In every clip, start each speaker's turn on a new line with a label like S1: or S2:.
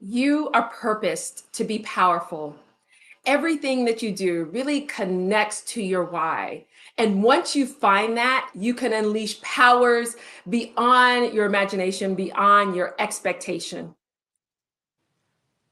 S1: You are purposed to be powerful. Everything that you do really connects to your why. And once you find that, you can unleash powers beyond your imagination, beyond your expectation.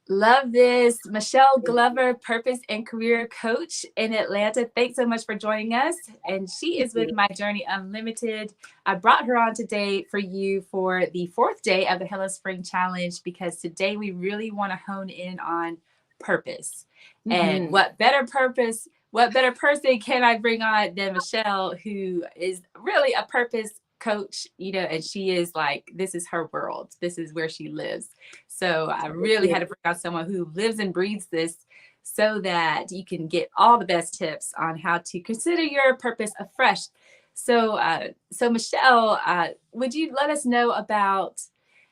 S2: Love this. Michelle Glover, Purpose and Career Coach in Atlanta. Thanks so much for joining us. And she is with My Journey Unlimited. I brought her on today for you for the fourth day of the Hello Spring Challenge because today we really want to hone in on purpose. And
S1: Mhm.
S2: what better person can I bring on than Michelle, who is really a purpose coach, and she is like, this is her world. This is where she lives. So I really had to bring out someone who lives and breathes this so that you can get all the best tips on how to consider your purpose afresh. So Michelle, would you let us know about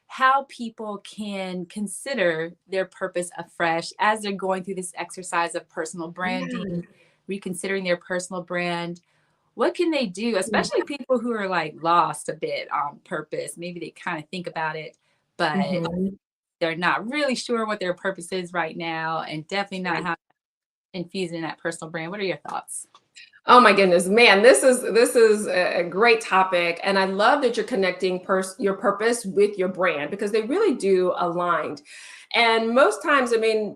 S2: how people can consider their purpose afresh as they're going through this exercise of personal branding, reconsidering their personal brand? What can they do, especially people who are like lost a bit on purpose? Maybe they kind of think about it, but
S1: Mhm.
S2: they're not really sure what their purpose is right now, and definitely not
S1: Right.
S2: how to infuse in that personal brand. What are your thoughts?
S1: Oh my goodness, man, this is a great topic, and I love that you're connecting your purpose with your brand because they really do aligned. And most times, I mean,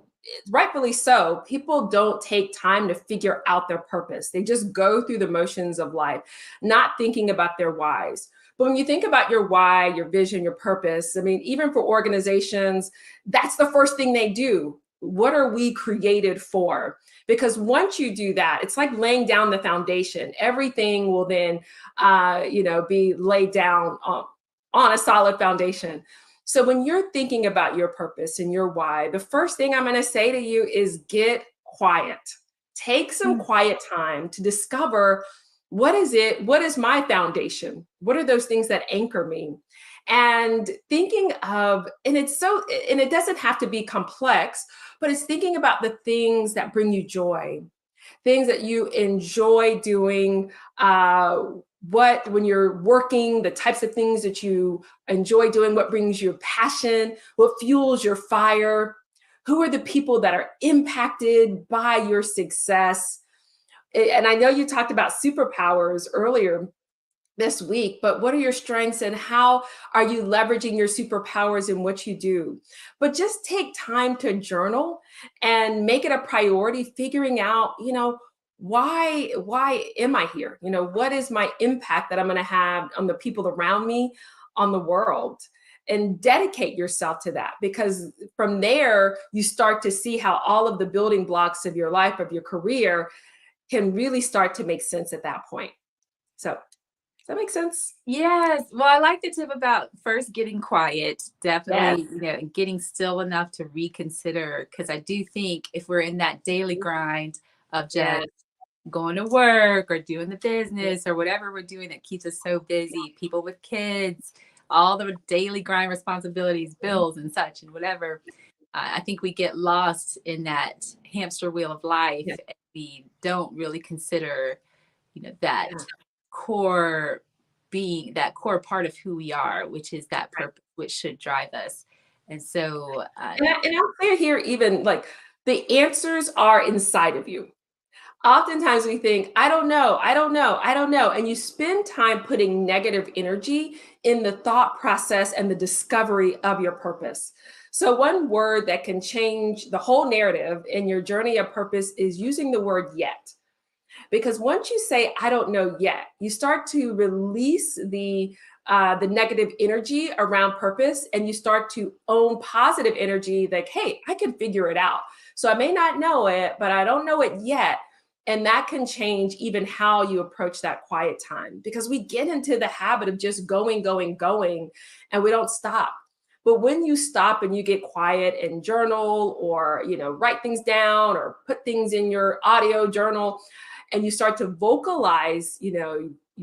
S1: rightfully so, people don't take time to figure out their purpose. They just go through the motions of life, not thinking about their whys. But when you think about your why, your vision, your purpose, I mean, even for organizations, that's the first thing they do. What are we created for? Because once you do that, it's like laying down the foundation. Everything will then be laid down on a solid foundation. So when you're thinking about your purpose and your why, the first thing I'm going to say to you is get quiet. Take some
S2: Mm.
S1: quiet time to discover what is it, what is my foundation, what are those things that anchor me, and thinking of, and it doesn't have to be complex, but it's thinking about the things that bring you joy, things that you enjoy doing. What, when you're working, the types of things that you enjoy doing, what brings you passion, what fuels your fire, who are the people that are impacted by your success. And I know you talked about superpowers earlier this week, but what are your strengths and how are you leveraging your superpowers in what you do? But just take time to journal and make it a priority, figuring out, why am I here? What is my impact that I'm going to have on the people around me, on the world? And dedicate yourself to that, because from there you start to see how all of the building blocks of your life, of your career, can really start to make sense at that point. So does that make sense?
S2: Yes. Well, I like the tip about first getting quiet.
S1: Yes.
S2: Definitely, getting still enough to reconsider. Because I do think if we're in that daily grind of just
S1: Yes.
S2: going to work or doing the business or whatever we're doing that keeps us so busy, people with kids, all the daily grind responsibilities, bills and such and whatever, I think we get lost in that hamster wheel of life
S1: Yeah.
S2: and we don't really consider,
S1: Yeah.
S2: that core that core part of who we are, which is that
S1: Right.
S2: purpose, which should drive us. And so,
S1: And I'll say here, even like the answers are inside of you. Oftentimes we think, I don't know, I don't know, I don't know. And you spend time putting negative energy in the thought process and the discovery of your purpose. So, one word that can change the whole narrative in your journey of purpose is using the word yet. Because once you say I don't know yet, you start to release the negative energy around purpose, and you start to own positive energy, like, hey, I can figure it out. So I may not know it, but I don't know it yet. And that can change even how you approach that quiet time, because we get into the habit of just going, going, going, and we don't stop. But when you stop and you get quiet and journal, or write things down or put things in your audio journal, and you start to vocalize,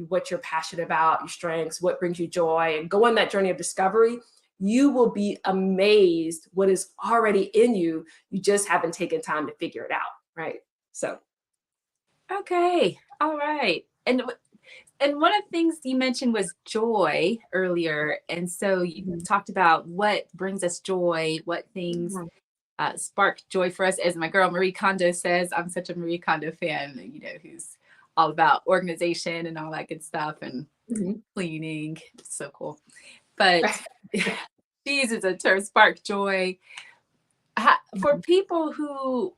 S1: what you're passionate about, your strengths, what brings you joy, and go on that journey of discovery, you will be amazed what is already in you. You just haven't taken time to figure it out, right? So
S2: okay, all right. And And one of the things you mentioned was joy earlier. And so you
S1: Mhm.
S2: talked about what brings us joy, what things spark joy for us. As my girl Marie Kondo says, I'm such a Marie Kondo fan, who's all about organization and all that good stuff and
S1: Mhm.
S2: cleaning. It's so cool. But
S1: Right.
S2: she uses a term, spark joy. For
S1: Mhm.
S2: people who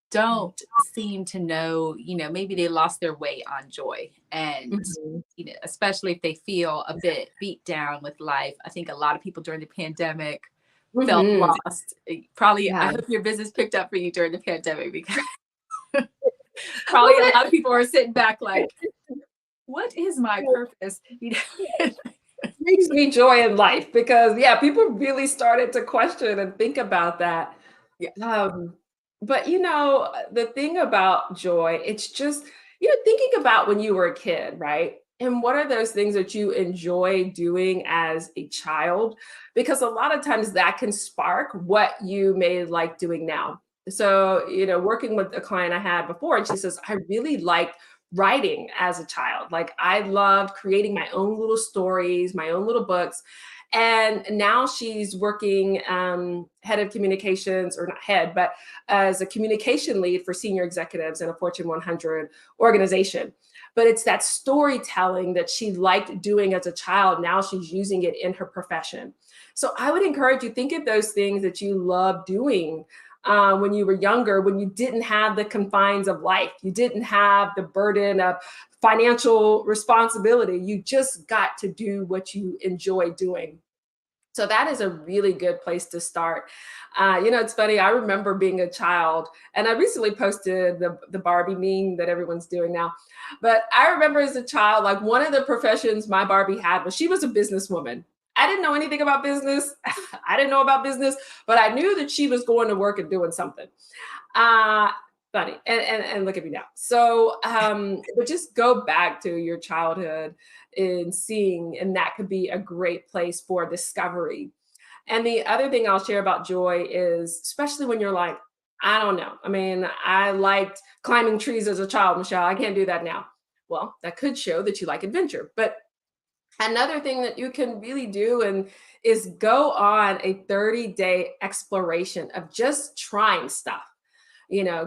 S2: don't seem to know, maybe they lost their way on joy. And,
S1: Mhm.
S2: especially if they feel a bit beat down with life. I think a lot of people during the pandemic felt
S1: Mhm.
S2: lost. Probably, I
S1: Yeah.
S2: hope your business picked up for you during the pandemic because
S1: A
S2: probably
S1: little
S2: a
S1: bit.
S2: lot of people are sitting back like, what is my purpose?
S1: Brings me joy in life because yeah, people really started to question and think about that.
S2: Yeah.
S1: Um, but the thing about joy, it's just, thinking about when you were a kid, right? And what are those things that you enjoy doing as a child? Because a lot of times that can spark what you may like doing now. So, working with a client I had before, and she says, I really liked writing as a child. Like I loved creating my own little stories, my own little books. And now she's working head of communications, or not head, but as a communication lead for senior executives in a Fortune 100 organization. But it's that storytelling that she liked doing as a child. Now she's using it in her profession. So I would encourage you, think of those things that you love doing when you were younger, when you didn't have the confines of life, you didn't have the burden of financial responsibility. You just got to do what you enjoy doing. So that is a really good place to start. It's funny. I remember being a child, and I recently posted the Barbie meme that everyone's doing now. But I remember as a child, like one of the professions my Barbie had was she was a businesswoman. I didn't know anything about business. I didn't know about business, but I knew that she was going to work and doing something. Uh, Funny. And look at me now. So, but just go back to your childhood and seeing, and that could be a great place for discovery. And the other thing I'll share about joy is, especially when you're like, I don't know. I mean, I liked climbing trees as a child, Michelle. I can't do that now. Well, that could show that you like adventure. But another thing that you can really do and is go on a 30-day exploration of just trying stuff.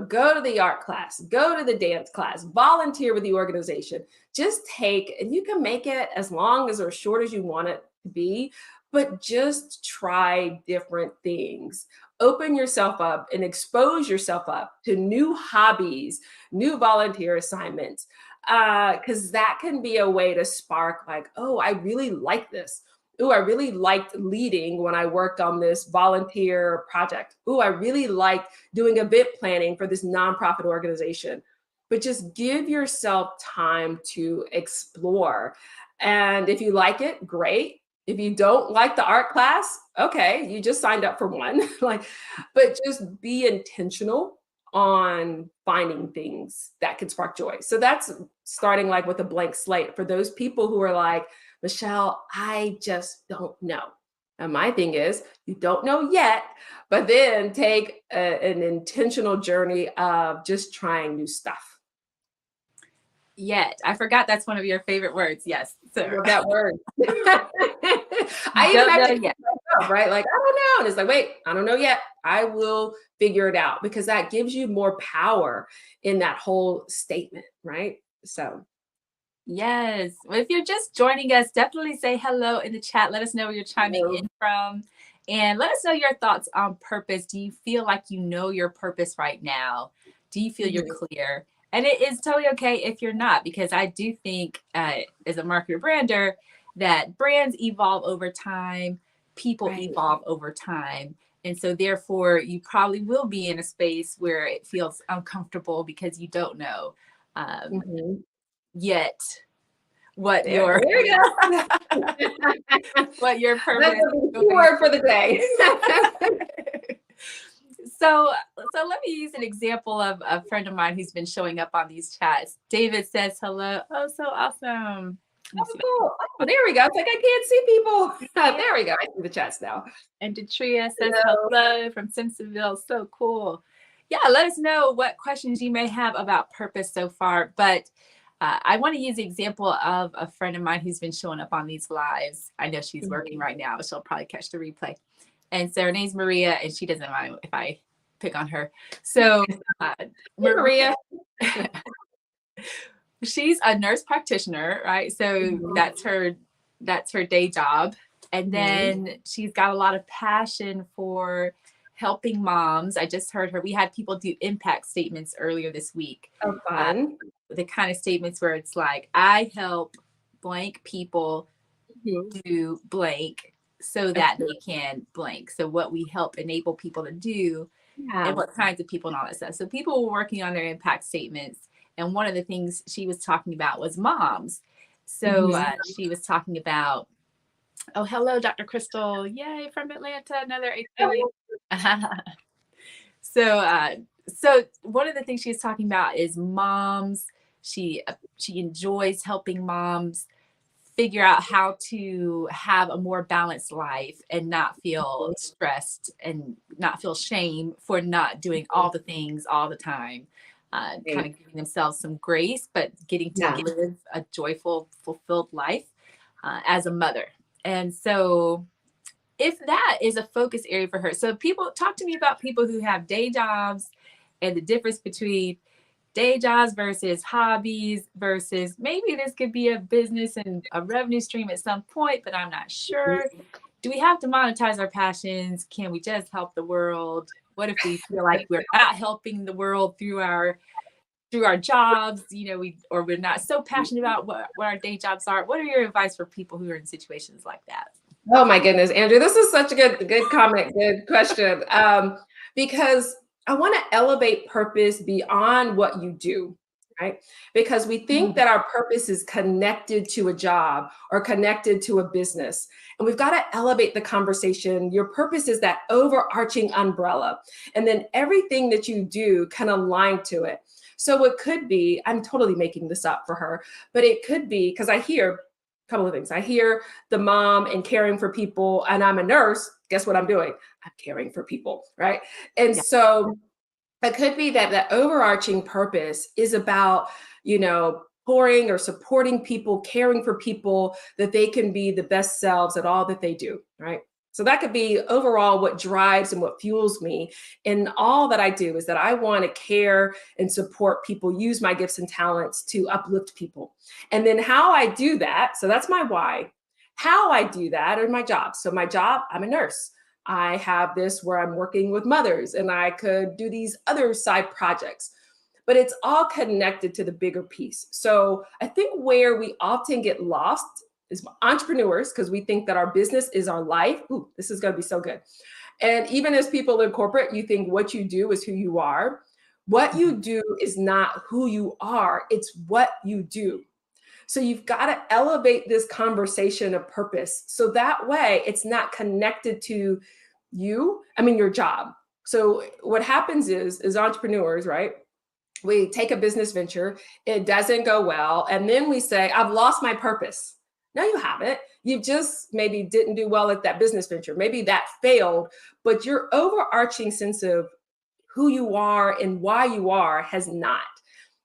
S1: Go to the art class, go to the dance class, volunteer with the organization. Just take, and you can make it as long as or short as you want it to be, but just try different things. Open yourself up and expose yourself up to new hobbies, new volunteer assignments, because that can be a way to spark, like, oh, I really like this. Ooh, I really liked leading when I worked on this volunteer project. Ooh, I really liked doing event planning for this nonprofit organization. But just give yourself time to explore. And if you like it, great. If you don't like the art class, okay, you just signed up for one. But just be intentional on finding things that can spark joy. So that's starting like with a blank slate for those people who are like, Michelle, I just don't know. And my thing is, you don't know yet, but then take an intentional journey of just trying new stuff.
S2: Yet. I forgot that's one of your favorite words. Yes.
S1: I
S2: So
S1: love that word.
S2: you
S1: I even
S2: don't
S1: have
S2: know
S1: to catch
S2: yet.
S1: myself, right? Like, I don't know. And it's like, wait, I don't know yet. I will figure it out, because that gives you more power in that whole statement, right? So,
S2: Yes. Well, if you're just joining us, definitely say hello in the chat. Let us know where you're chiming
S1: you
S2: in from. And let us know your thoughts on purpose. Do you feel like you know your purpose right now? Do you feel you're
S1: mhm,
S2: clear? And it is totally okay if you're not, because I do think, as a marketer brander, that brands evolve over time, people
S1: right.
S2: evolve over time. And so, therefore, you probably will be in a space where it feels uncomfortable because you don't know
S1: Mhm.
S2: yet what
S1: There,
S2: your
S1: there you go.
S2: what your
S1: That's
S2: purpose
S1: the
S2: is
S1: key
S2: going.
S1: word for the day.
S2: so so let me use an example of a friend of mine who's been showing up on these chats. David says hello. Oh, so awesome. Let me
S1: Oh,
S2: see.
S1: cool. Oh, there we go. It's like I can't see people.
S2: Yeah.
S1: There we go. I see the chats now.
S2: And Detria says
S1: Hello.
S2: hello from Simpsonville. So cool. Yeah, let us know what questions you may have about purpose so far. But I want to use the example of a friend of mine who's been showing up on these lives. I know she's working
S1: Mhm.
S2: right now, but she'll probably catch the replay. And so her name's Maria, and she doesn't mind if I pick on her. So uh,
S1: Hey,
S2: Maria, she's a nurse practitioner, right? So
S1: Mhm.
S2: that's her day job. And
S1: Mhm.
S2: then she's got a lot of passion for helping moms. I just heard her. We had people do impact statements earlier this week.
S1: Oh,
S2: Uh,
S1: fun.
S2: the kind of statements where it's like, I help blank people
S1: Mhm.
S2: do blank so that
S1: Okay.
S2: they can blank. So what we help enable people to do and
S1: Yeah.
S2: what kinds of people and all that stuff. So people were working on their impact statements. And one of the things she was talking about was moms. So
S1: Mhm.
S2: she was talking about, oh, hello, Dr. Crystal. Yay, from Atlanta, another eighth grade.
S1: Oh,
S2: so, so one of the things she was talking about is moms. She enjoys helping moms figure out how to have a more balanced life and not feel stressed and not feel shame for not doing all the things all the time. Kind
S1: great.
S2: of giving themselves some grace, but getting to
S1: Yeah.
S2: live a joyful, fulfilled life as a mother. And so, if that is a focus area for her, so people talk to me about people who have day jobs and the difference between day jobs versus hobbies versus maybe this could be a business and a revenue stream at some point, but I'm not sure. Do we have to monetize our passions? Can we just help the world? What if we feel like we're not helping the world through our jobs, or we're not so passionate about what our day jobs are? What are your advice for people who are in situations like that?
S1: Oh my goodness, Andrew, this is such a good comment, good question. Because I want to elevate purpose beyond what you do, right? Because we think
S2: Mhm.
S1: that our purpose is connected to a job or connected to a business. And we've got to elevate the conversation. Your purpose is that overarching umbrella. And then everything that you do can align to it. So it could be, I'm totally making this up for her, but it could be because I hear a couple of things. I hear the mom and caring for people, and I'm a nurse. Guess what I'm doing? I'm caring for people, right? And
S2: Yeah.
S1: so it could be that that overarching purpose is about, pouring or supporting people, caring for people that they can be the best selves at all that they do, right? So that could be overall what drives and what fuels me in all that I do is that I want to care and support people, use my gifts and talents to uplift people. And then how I do that, so that's my why. How I do that are my jobs. So my job, I'm a nurse. I have this where I'm working with mothers and I could do these other side projects, but it's all connected to the bigger piece. So I think where we often get lost is entrepreneurs because we think that our business is our life. Ooh, this is going to be so good. And even as people in corporate, you think what you do is who you are. What
S2: Mhm.
S1: you do is not who you are, it's what you do. So you've got to elevate this conversation of purpose. So that way it's not connected to your job. So what happens is entrepreneurs, right? We take a business venture, it doesn't go well, and then we say, I've lost my purpose. No, you haven't. You just maybe didn't do well at that business venture. Maybe that failed, but your overarching sense of who you are and why you are has not.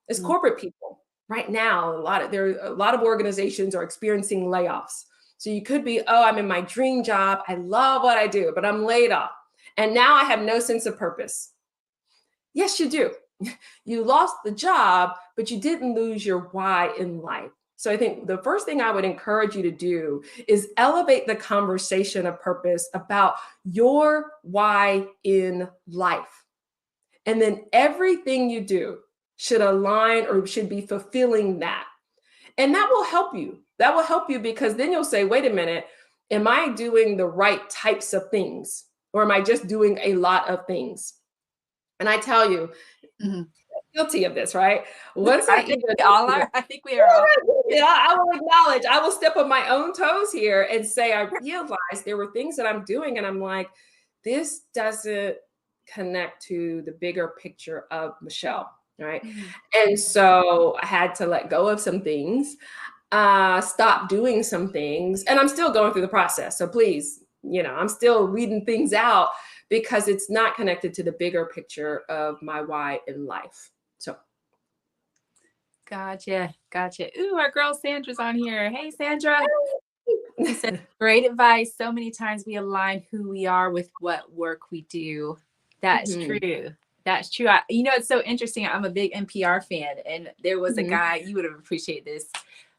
S1: As
S2: Mhm.
S1: corporate people, right now, a lot of organizations are experiencing layoffs. So you could be, oh, I'm in my dream job. I love what I do, but I'm laid off. And now I have no sense of purpose. Yes, you do. You lost the job, but you didn't lose your why in life. So I think the first thing I would encourage you to do is elevate the conversation of purpose about your why in life. And then everything you do should align or should be fulfilling that. And that will help you. That will help you because then you'll say, wait a minute, am I doing the right types of things? Or am I just doing a lot of things? And I tell you,
S2: Mhm.
S1: guilty of this, right? Once I
S2: I think
S1: even
S2: we all are. I think we are all.
S1: yeah, I will acknowledge, I will step on my own toes here and say, I realized there were things that I'm doing, and I'm like, this doesn't connect to the bigger picture of Michelle, right?
S2: Mhm.
S1: And so I had to let go of some things, stop doing some things, and I'm still going through the process. So please, I'm still weeding things out because it's not connected to the bigger picture of my why in life. So
S2: Gotcha. Gotcha. Ooh, our girl Sandra's on here. Hey, Sandra. She said, great advice. So many times we align who we are with what work we do. That's
S1: Mhm,
S2: true. That's true. It's so interesting. I'm a big NPR fan, and there was a
S1: mhm,
S2: guy, you would have appreciated this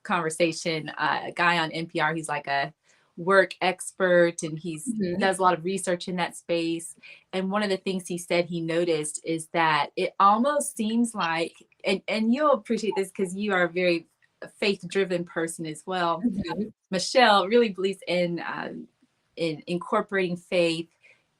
S2: conversation. A guy on NPR, he's like a work expert, and he's
S1: mhm,
S2: does a lot of research in that space. And one of the things he said he noticed is that it almost seems like, and you'll appreciate this because you are a very faith driven person as well.
S1: mhm,
S2: Michelle really believes in incorporating faith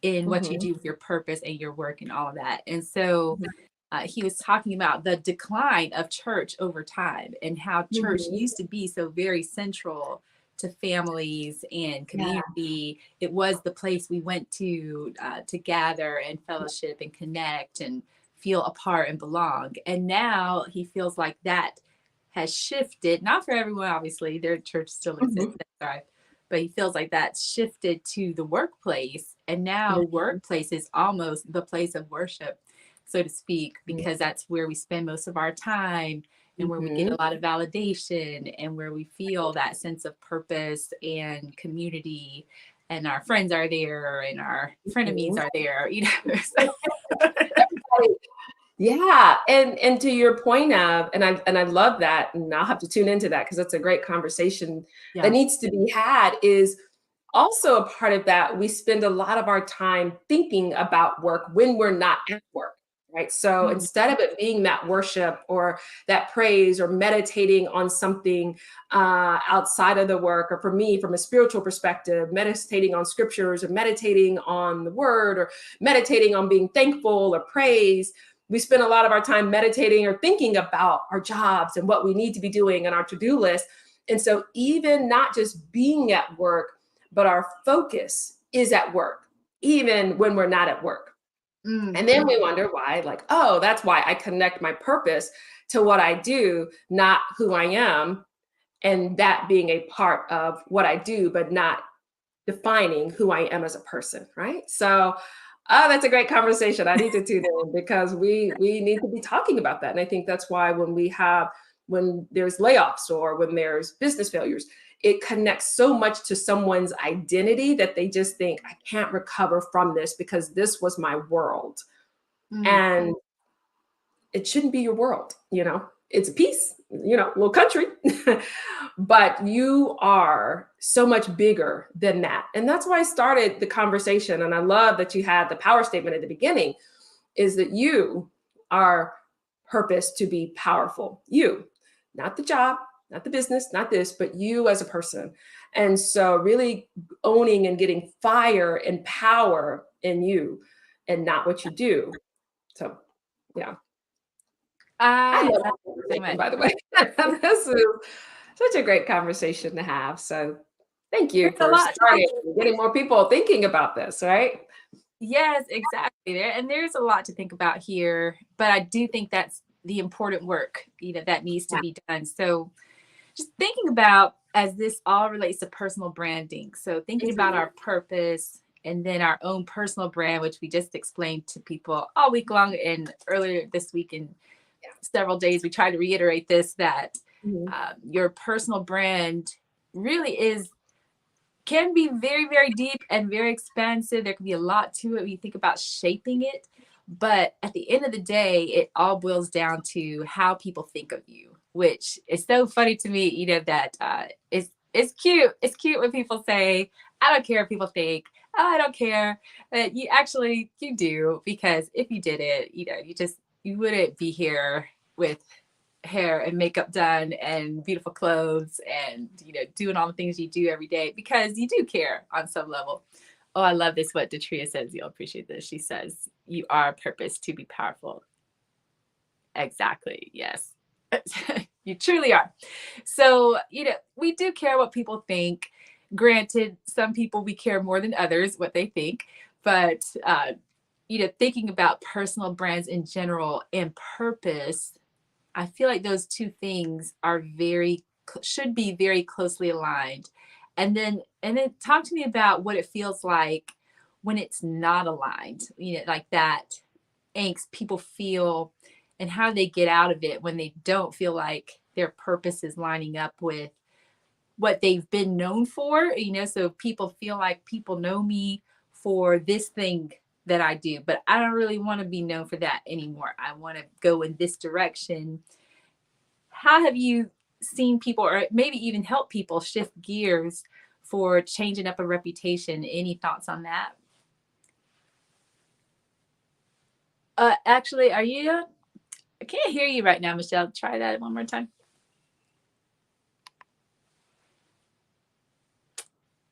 S2: in what you
S1: mhm,
S2: do with your purpose and your work and all of that. And so
S1: mhm,
S2: he was talking about the decline of church over time and how church
S1: mhm.
S2: used to be so very central to families and
S1: Yeah.
S2: community. It was the place we went to gather and fellowship and connect and feel a part and belong. And now he feels like that has shifted, not for everyone, obviously, their church still exists
S1: Mhm,
S2: and thrive, but he feels like that's shifted to the workplace. And now
S1: mhm,
S2: workplace is almost the place of worship, so to speak,
S1: mhm,
S2: because that's where we spend most of our time and where we get
S1: mhm.
S2: a lot of validation and where we feel that sense of purpose and community. And our friends are there and our frenemies
S1: Mhm.
S2: are there, you know. So,
S1: Everybody, yeah, and to your point of, and I love that, and I'll have to tune into that because that's a great conversation that
S2: yeah.
S1: needs to be had. Is also a part of that. We spend a lot of our time thinking about work when we're not at work, right? So
S2: Mm,
S1: instead of it being that worship or that praise or meditating on something outside of the work, or for me, from a spiritual perspective, meditating on scriptures or meditating on the word or meditating on being thankful or praise, we spend a lot of our time meditating or thinking about our jobs and what we need to be doing and our to-do list. And so even not just being at work, but our focus is at work, even when we're not at work.
S2: mm,
S1: And then we wonder why, like, oh, that's why I connect my purpose to what I do, not who I am, and that being a part of what I do, but not defining who I am as a person, right? So, oh, that's a great conversation. I need to tune in because we need to be talking about that. And I think that's why when there's layoffs or when there's business failures, it connects so much to someone's identity that they just think, I can't recover from this because this was my world.
S2: mm.
S1: And it shouldn't be your world, you know. It's a piece, you know, little country, but you are so much bigger than that. And that's why I started the conversation. And I love that you had the power statement at the beginning, is that you are purpose to be powerful. You, not the job, not the business, not this, but you as a person. And so really owning and getting fire and power in you and not what you do. So yeah. I
S2: I
S1: love
S2: love
S1: this
S2: it so
S1: conversation,
S2: much.
S1: by the way. This is such a great conversation to have. So thank
S2: There's
S1: you
S2: a
S1: for
S2: lot to
S1: starting
S2: think.
S1: and getting more people thinking about this, right?
S2: Yes, exactly. And there's a lot to think about here, but I do think that's the important work, that needs to
S1: Yeah.
S2: be done. So just thinking about as this all relates to personal branding. So thinking about
S1: Mhm.
S2: our purpose and then our own personal brand, which we just explained to people all week long and earlier this week and several days, we tried to reiterate this, that
S1: Mhm.
S2: your personal brand really can be very, very deep and very expansive. There can be a lot to it when you think about shaping it. But at the end of the day, it all boils down to how people think of you, which is so funny to me, that it's cute. It's cute when people say, I don't care if people think, oh, I don't care. But you do, because if you did it, you wouldn't be here with hair and makeup done and beautiful clothes and doing all the things you do every day, because you do care on some level. Oh, I love this, what Detria says. You'll appreciate this. She says, you are purpose to be powerful. Exactly, yes. You truly are. So we do care what people think. Granted, some people, we care more than others what they think, but thinking about personal brands in general and purpose, I feel like those two things should be very closely aligned. And then talk to me about what it feels like when it's not aligned. Like that angst people feel and how they get out of it when they don't feel like their purpose is lining up with what they've been known for, so people feel like people know me for this thing that I do, but I don't really want to be known for that anymore. I want to go in this direction. How have you seen people, or maybe even help people shift gears for changing up a reputation? Any thoughts on that? Actually, I can't hear you right now, Michelle. Try that one more time.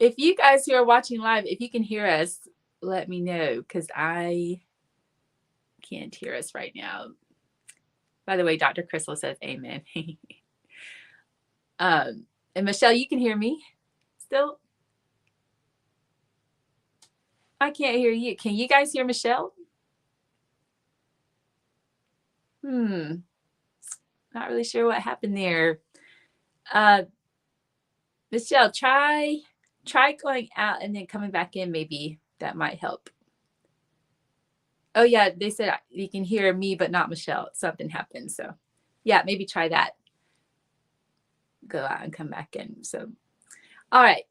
S2: If you guys who are watching live, if you can hear us, let me know, because I can't hear us right now. By the way, Dr. Crystal says amen. And Michelle, you can hear me still? I can't hear you. Can you guys hear Michelle? Not really sure what happened there. Michelle, try going out and then coming back in. Maybe that might help. Oh yeah, they said you can hear me, but not Michelle. Something happened. So yeah, maybe try that. Go out and come back in. So, all right.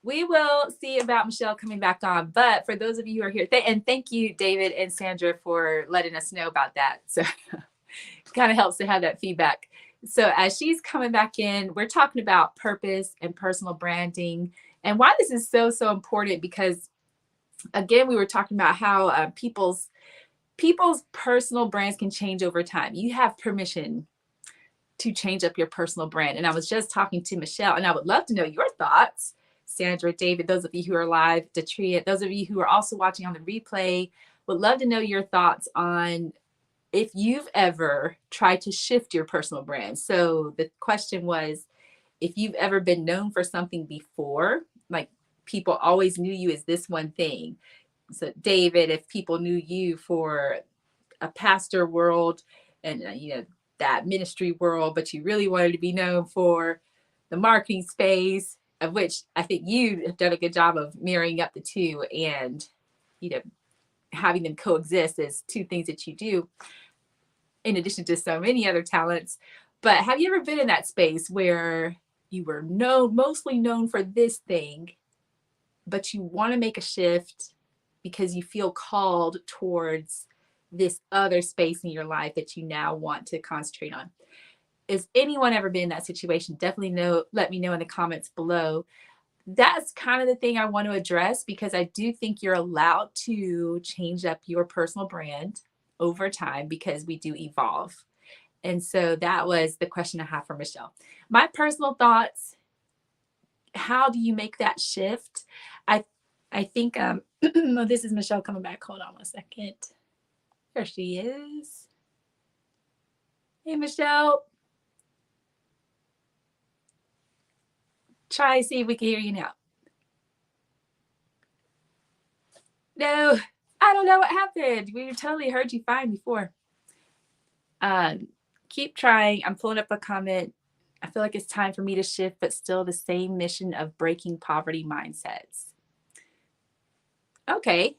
S2: We will see about Michelle coming back on. But for those of you who are here, and thank you, David and Sandra, for letting us know about that. So it kind of helps to have that feedback. So as she's coming back in, we're talking about purpose and personal branding, and why this is so important, because again, we were talking about how people's personal brands can change over time. You have permission to change up your personal brand. And I was just talking to Michelle, and I would love to know your thoughts, Sandra, David, those of you who are live, Datria, those of you who are also watching on the replay, would love to know your thoughts on if you've ever tried to shift your personal brand. So the question was, if you've ever been known for something before, like people always knew you as this one thing. So David, if people knew you for a pastor world and that ministry world, but you really wanted to be known for the marketing space, of which I think you have done a good job of marrying up the two and having them coexist as two things that you do in addition to so many other talents. But have you ever been in that space where you were mostly known for this thing, but you want to make a shift because you feel called towards this other space in your life that you now want to concentrate on? Has anyone ever been in that situation? Definitely let me know in the comments below. That's kind of the thing I want to address, because I do think you're allowed to change up your personal brand over time, because we do evolve. And so that was the question I have for Michelle. My personal thoughts, how do you make that shift? I think oh, this is Michelle coming back. Hold on one second. There she is. Hey, Michelle. Try see if we can hear you now. No, I don't know what happened. We totally heard you fine before. Keep trying. I'm pulling up a comment. I feel like it's time for me to shift, but still the same mission of breaking poverty mindsets. Okay.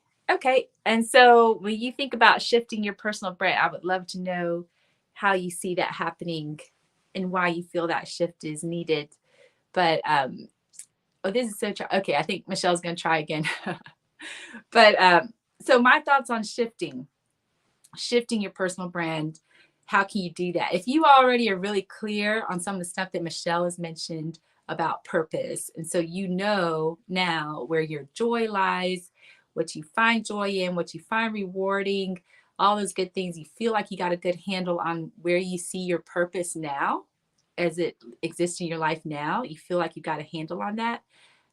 S2: And so when you think about shifting your personal brand, I would love to know how you see that happening and why you feel that shift is needed. But this is so okay. I think Michelle's going to try again. But so my thoughts on shifting your personal brand. How can you do that? If you already are really clear on some of the stuff that Michelle has mentioned about purpose, and so now where your joy lies, what you find joy in, what you find rewarding, all those good things, you feel like you got a good handle on where you see your purpose now as it exists in your life now, you feel like you got a handle on that,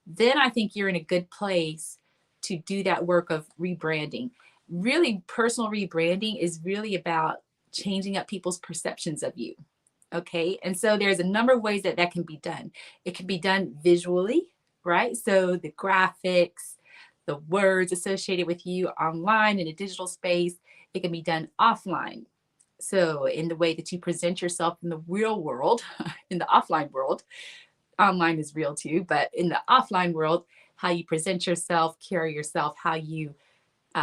S2: then I think you're in a good place to do that work of rebranding. Really, personal rebranding is really about changing up people's perceptions of you. Okay. And so there's a number of ways that can be done. It can be done visually, right? So the graphics, the words associated with you online in a digital space. It can be done offline. So in the way that you present yourself in the real world, in the offline world, online is real too, but in the offline world, how you present yourself, carry yourself, how you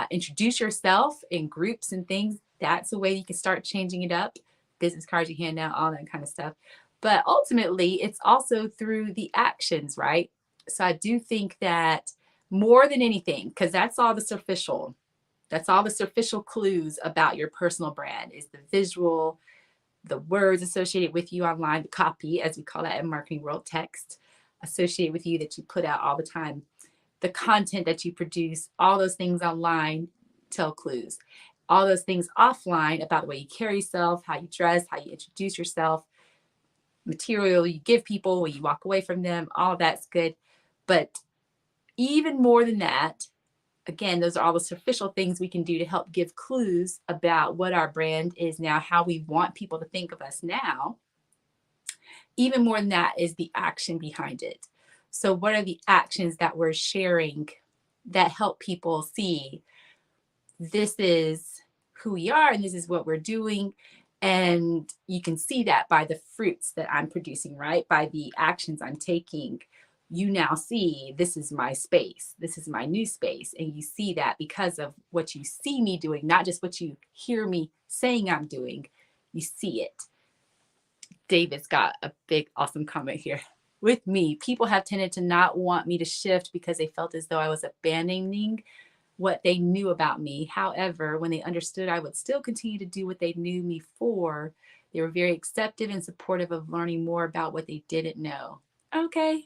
S2: introduce yourself in groups and things, That's a way you can start changing it up. Business cards you hand out, all that kind of stuff. But ultimately, it's also through the actions, right? So I do think that more than anything, because that's all the superficial clues about your personal brand is the visual, the words associated with you online, the copy, as we call that in marketing world, text associated with you that you put out all the time, the content that you produce, all those things online tell clues. All those things offline about the way you carry yourself, how you dress, how you introduce yourself, material you give people when you walk away from them, all of that's good. But even more than that, again, those are all the superficial things we can do to help give clues about what our brand is now, how we want people to think of us now. Even more than that is the action behind it. So, what are the actions that we're sharing that help people see this is who we are and this is what we're doing? And you can see that by the fruits that I'm producing, right? By the actions I'm taking. You now see this is my space. This is my new space. And you see that because of what you see me doing, not just what you hear me saying I'm doing. You see it. David's got a big, awesome comment here. With me, people have tended to not want me to shift because they felt as though I was abandoning what they knew about me. However, when they understood I would still continue to do what they knew me for, they were very accepting and supportive of learning more about what they didn't know. Okay.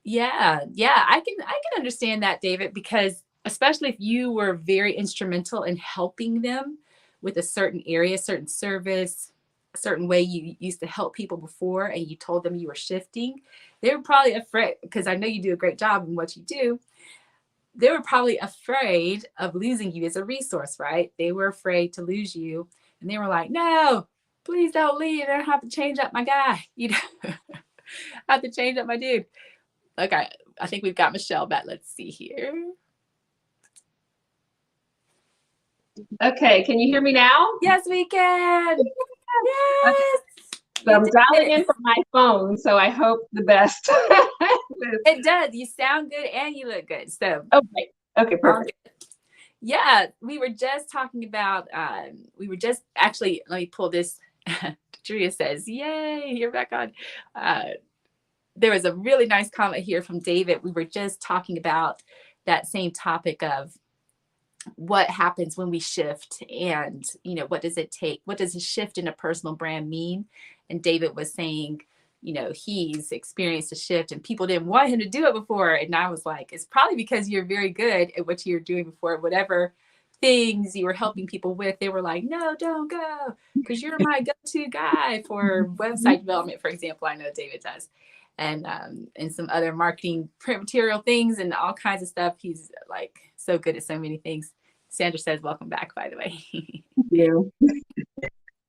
S2: Yeah, I can understand that, David, because especially if you were very instrumental in helping them with a certain area, certain service, a certain way you used to help people before, and you told them you were shifting, they were probably afraid, because I know you do a great job in what you do. They were probably afraid of losing you as a resource, right? They were afraid to lose you, and they were like, "No, please don't leave. I don't have to change up my guy. I have to change up my dude." Okay, I think we've got Michelle back. Let's see here.
S1: Okay, can you hear me now?
S2: Yes, we can.
S1: Okay.
S2: Yes.
S1: So I'm dialing in from my phone, so I hope the best.
S2: It does. You sound good and you look good. So
S1: okay, perfect.
S2: Yeah, we were just talking about. Actually. Let me pull this. Julia says, "Yay, you're back on." There was a really nice comment here from David. We were just talking about that same topic of what happens when we shift, and what does it take? What does a shift in a personal brand mean? And David was saying, he's experienced a shift and people didn't want him to do it before. And I was like, it's probably because you're very good at what you're doing before. Whatever things you were helping people with, they were like, no, don't go, because you're my go-to guy for website development, for example. I know David does. And some other marketing print material things and all kinds of stuff. He's like so good at so many things. Sandra says, welcome back, by the way.
S1: Thank you.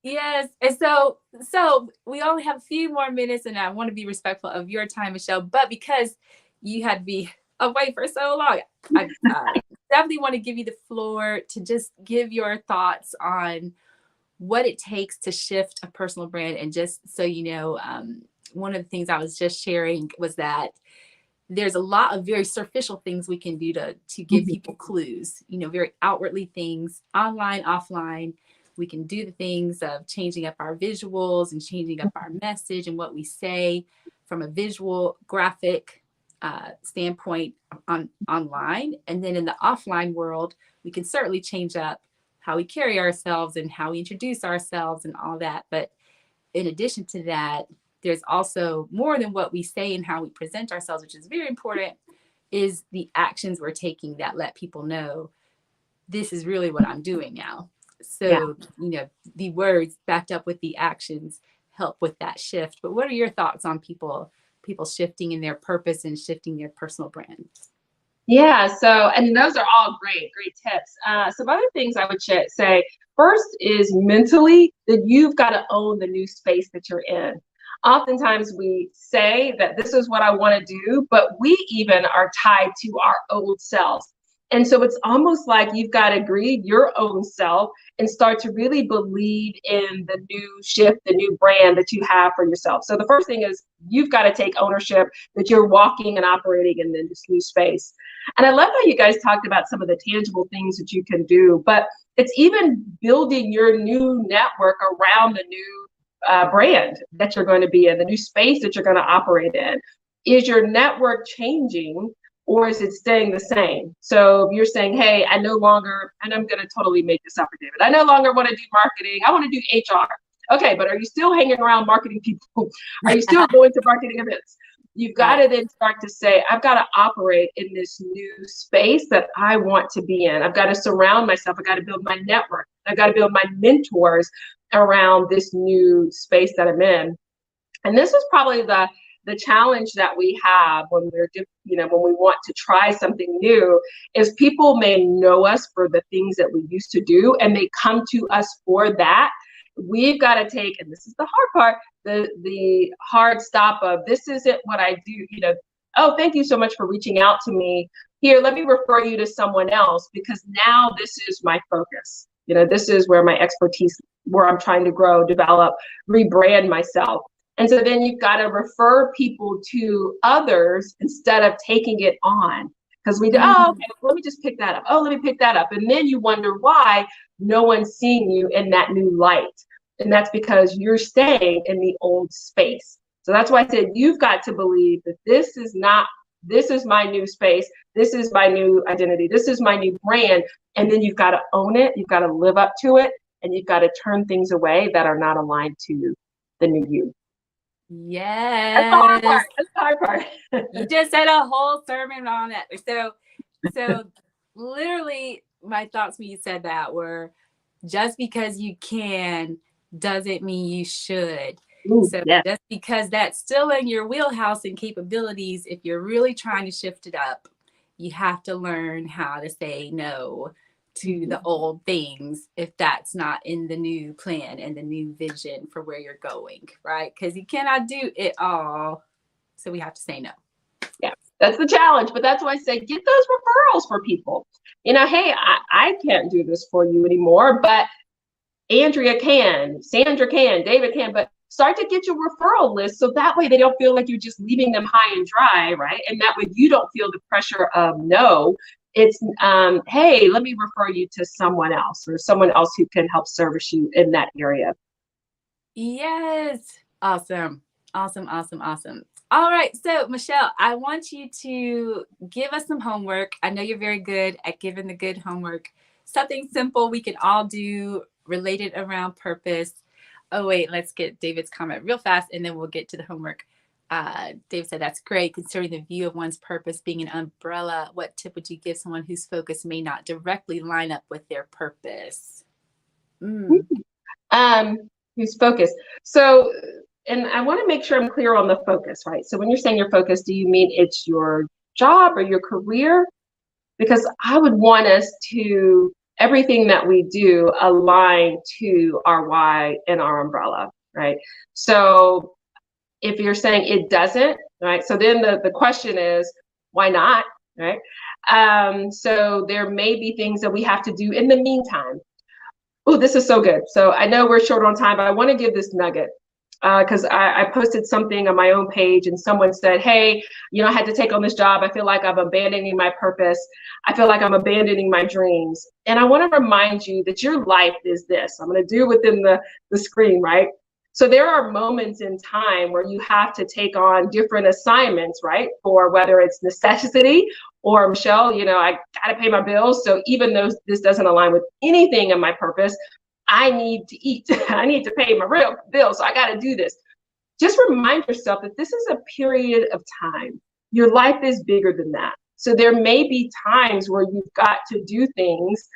S2: Yes. And so we only have a few more minutes, and I want to be respectful of your time, Michelle, but because you had to be away for so long, I definitely want to give you the floor to just give your thoughts on what it takes to shift a personal brand. And just so you know, one of the things I was just sharing was that there's a lot of very superficial things we can do to give people clues, very outwardly things, online, offline. We can do the things of changing up our visuals and changing up our message and what we say from a visual graphic standpoint online. And then in the offline world, we can certainly change up how we carry ourselves and how we introduce ourselves and all that. But in addition to that, there's also more than what we say and how we present ourselves, which is very important, is the actions we're taking that let people know this is really what I'm doing now. So, the words backed up with the actions help with that shift. But what are your thoughts on people shifting in their purpose and shifting their personal brand?
S1: Yeah, so, and those are all great tips. Some other things I would say, first is mentally that you've got to own the new space that you're in. Oftentimes we say that this is what I want to do, but we even are tied to our old selves. And so it's almost like you've got to greed your own self and start to really believe in the new shift, the new brand that you have for yourself. So the first thing is you've got to take ownership that you're walking and operating in this new space. And I love how you guys talked about some of the tangible things that you can do, but it's even building your new network around the new brand that you're going to be in, the new space that you're going to operate in. Is your network changing, or is it staying the same? So if you're saying, hey, I no longer, and I'm going to totally make this up for David, I no longer want to do marketing, I want to do HR. Okay, but are you still hanging around marketing people? Are you still going to marketing events? You've got to then start to say, I've got to operate in this new space that I want to be in. I've got to surround myself. I've got to build my network. I've got to build my mentors around this new space that I'm in. And this is probably the challenge that we have when we're, when we want to try something new, is people may know us for the things that we used to do, and they come to us for that. We've got to take, and this is the hard part, the hard stop of, this isn't what I do, oh, thank you so much for reaching out to me. Here, let me refer you to someone else, because now this is my focus. This is where my expertise, where I'm trying to grow, develop, rebrand myself. And so then you've got to refer people to others instead of taking it on. Because we do, oh, okay, let me just pick that up. Oh, let me pick that up. And then you wonder why no one's seeing you in that new light. And that's because you're staying in the old space. So that's why I said you've got to believe that this is my new space. This is my new identity. This is my new brand. And then you've got to own it. You've got to live up to it. And you've got to turn things away that are not aligned to the new you.
S2: Yes.
S1: That's the hard part. That's the hard part.
S2: You just said a whole sermon on it. So literally my thoughts when you said that were, just because you can doesn't mean you should.
S1: Ooh,
S2: so
S1: yeah.
S2: Just because that's still in your wheelhouse and capabilities, if you're really trying to shift it up, you have to learn how to say no to the old things if that's not in the new plan and the new vision for where you're going, right? Because you cannot do it all. So we have to say no.
S1: Yeah, that's the challenge. But that's why I say get those referrals for people. Hey, I can't do this for you anymore, but Andrea can, Sandra can, David can, but start to get your referral list so that way they don't feel like you're just leaving them high and dry, right? And that way you don't feel the pressure of no. It's, hey, let me refer you to someone else, or someone else who can help service you in that area.
S2: Yes. Awesome. Awesome. All right. So Michelle, I want you to give us some homework. I know you're very good at giving the good homework. Something simple we can all do related around purpose. Oh, wait, let's get David's comment real fast and then we'll get to the homework. David said, that's great. Considering the view of one's purpose being an umbrella, what tip would you give someone whose focus may not directly line up with their purpose?
S1: Whose focus. So, and I want to make sure I'm clear on the focus, right? So when you're saying your focus, do you mean it's your job or your career? Because I would want us to, everything that we do align to our why and our umbrella, right? So if you're saying it doesn't, right? So then the question is, why not, right? So there may be things that we have to do in the meantime. Oh, this is so good. So I know we're short on time, but I want to give this nugget because I posted something on my own page and someone said, hey, I had to take on this job. I feel like I'm abandoning my purpose. I feel like I'm abandoning my dreams. And I want to remind you that your life is this. I'm going to do within the screen, right? So there are moments in time where you have to take on different assignments, right? For whether it's necessity or Michelle, I got to pay my bills. So even though this doesn't align with anything in my purpose, I need to eat. I need to pay my real bills. So I got to do this. Just remind yourself that this is a period of time. Your life is bigger than that. So there may be times where you've got to do things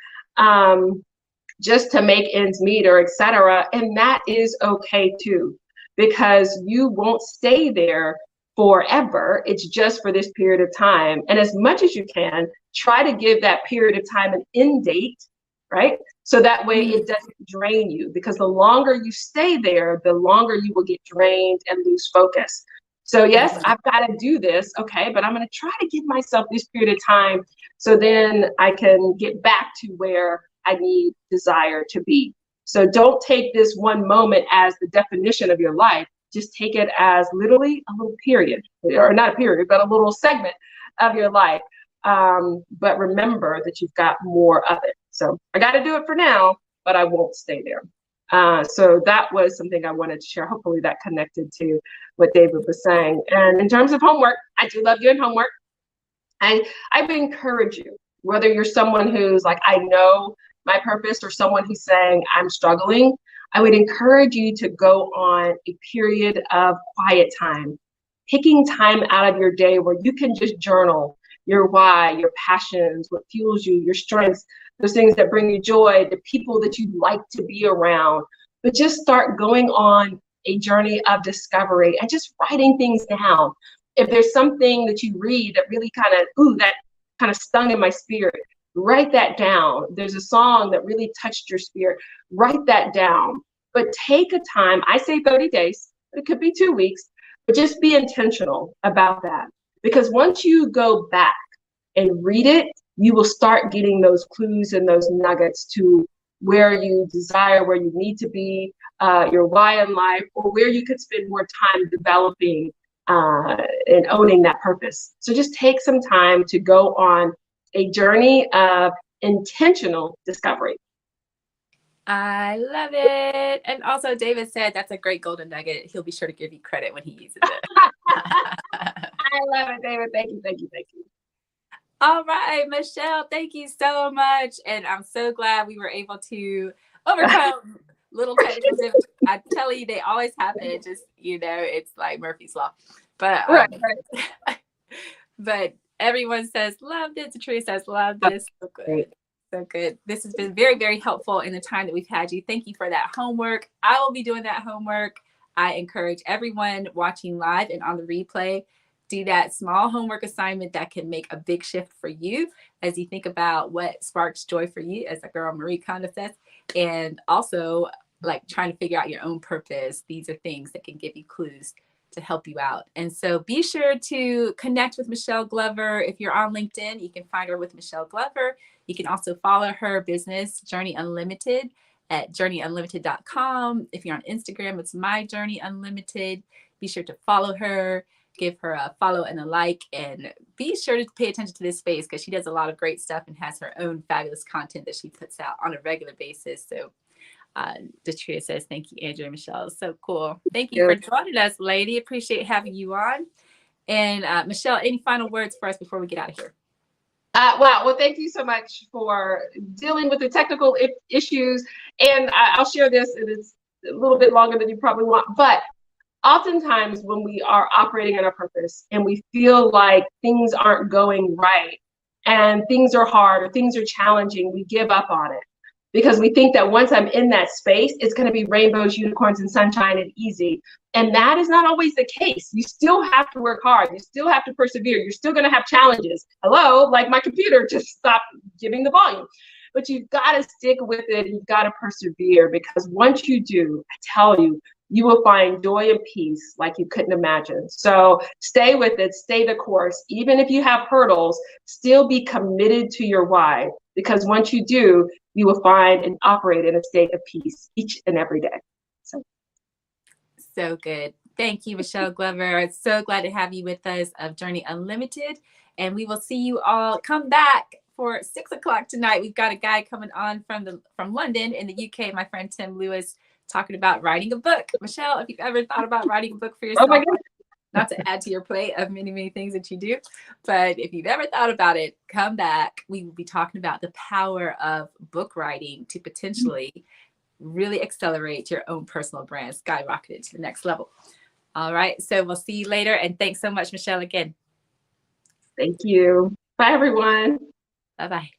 S1: just to make ends meet or etc. And that is okay too, because you won't stay there forever. It's just for this period of time. And as much as you can, try to give that period of time an end date, right? So that way it doesn't drain you, because the longer you stay there, the longer you will get drained and lose focus. So yes,
S2: Mhm.
S1: I've got to do this, okay, but I'm going to try to give myself this period of time so then I can get back to where I need desire to be. So don't take this one moment as the definition of your life. Just take it as literally a little period, or not a period, but a little segment of your life. But remember that you've got more of it. So I got to do it for now, but I won't stay there. So that was something I wanted to share. Hopefully that connected to what David was saying. And in terms of homework, I do love doing homework. I would encourage you, whether you're someone who's like, I know my purpose, or someone who's saying, I'm struggling, I would encourage you to go on a period of quiet time, picking time out of your day where you can just journal your why, your passions, what fuels you, your strengths, those things that bring you joy, the people that you like to be around. But just start going on a journey of discovery and just writing things down. If there's something that you read that really kind of, ooh, that kind of stung in my spirit, write that down. There's a song that really touched your spirit, write that down. But take a time, I say 30 days, it could be 2 weeks, but just be intentional about that. Because once you go back and read it, you will start getting those clues and those nuggets to where you desire, where you need to be, your why in life, or where you could spend more time developing and owning that purpose. So just take some time to go on a journey of intentional discovery.
S2: I love it. And also, David said that's a great golden nugget. He'll be sure to give you credit when he uses it.
S1: I love it, David. Thank you, thank you, thank you.
S2: All right, Michelle, thank you so much. And I'm so glad we were able to overcome little technical difficulties. I tell you, they always happen. It just, it's like Murphy's Law. But
S1: Right,
S2: but everyone says, love this. Teresa says, love this. So
S1: right.
S2: good. So good. This has been very, very helpful in the time that we've had you. Thank you for that homework. I will be doing that homework. I encourage everyone watching live and on the replay, do that small homework assignment that can make a big shift for you as you think about what sparks joy for you, as the girl Marie Kondo says, and also like trying to figure out your own purpose. These are things that can give you clues to help you out. And so be sure to connect with Michelle Glover. If you're on LinkedIn, you can find her with Michelle Glover. You can also follow her business, Journey Unlimited, at journeyunlimited.com. If you're on Instagram, it's My Journey Unlimited. Be sure to follow her, give her a follow and a like, and be sure to pay attention to this space because she does a lot of great stuff and has her own fabulous content that she puts out on a regular basis. So Demetria says, thank you, Andrew and Michelle. So cool. Thank you for joining us, lady. Appreciate having you on. And Michelle, any final words for us before we get out of here?
S1: Well, thank you so much for dealing with the technical issues. And I'll share this, and it's a little bit longer than you probably want, but oftentimes when we are operating in our purpose and we feel like things aren't going right and things are hard or things are challenging, we give up on it because we think that once I'm in that space, it's going to be rainbows, unicorns, and sunshine and easy. And that is not always the case. You still have to work hard. You still have to persevere. You're still going to have challenges. Hello, like my computer just stopped giving the volume. But you've got to stick with it. You've got to persevere, because once you do, I tell you, you will find joy and peace like you couldn't imagine. So stay with it, stay the course. Even if you have hurdles, still be committed to your why, because once you do, you will find and operate in a state of peace each and every day.
S2: So good. Thank you, Michelle Glover. I'm so glad to have you with us of Journey Unlimited. And we will see you all. Come back for 6 o'clock tonight. We've got a guy coming on from London in the UK, my friend Tim Lewis, talking about writing a book. Michelle, if you've ever thought about writing a book for yourself, not to add to your plate of many, many things that you do, but if you've ever thought about it, come back. We will be talking about the power of book writing to potentially really accelerate your own personal brand, skyrocket it to the next level. All right. So we'll see you later. And thanks so much, Michelle, again.
S1: Thank you. Bye, everyone.
S2: Bye-bye.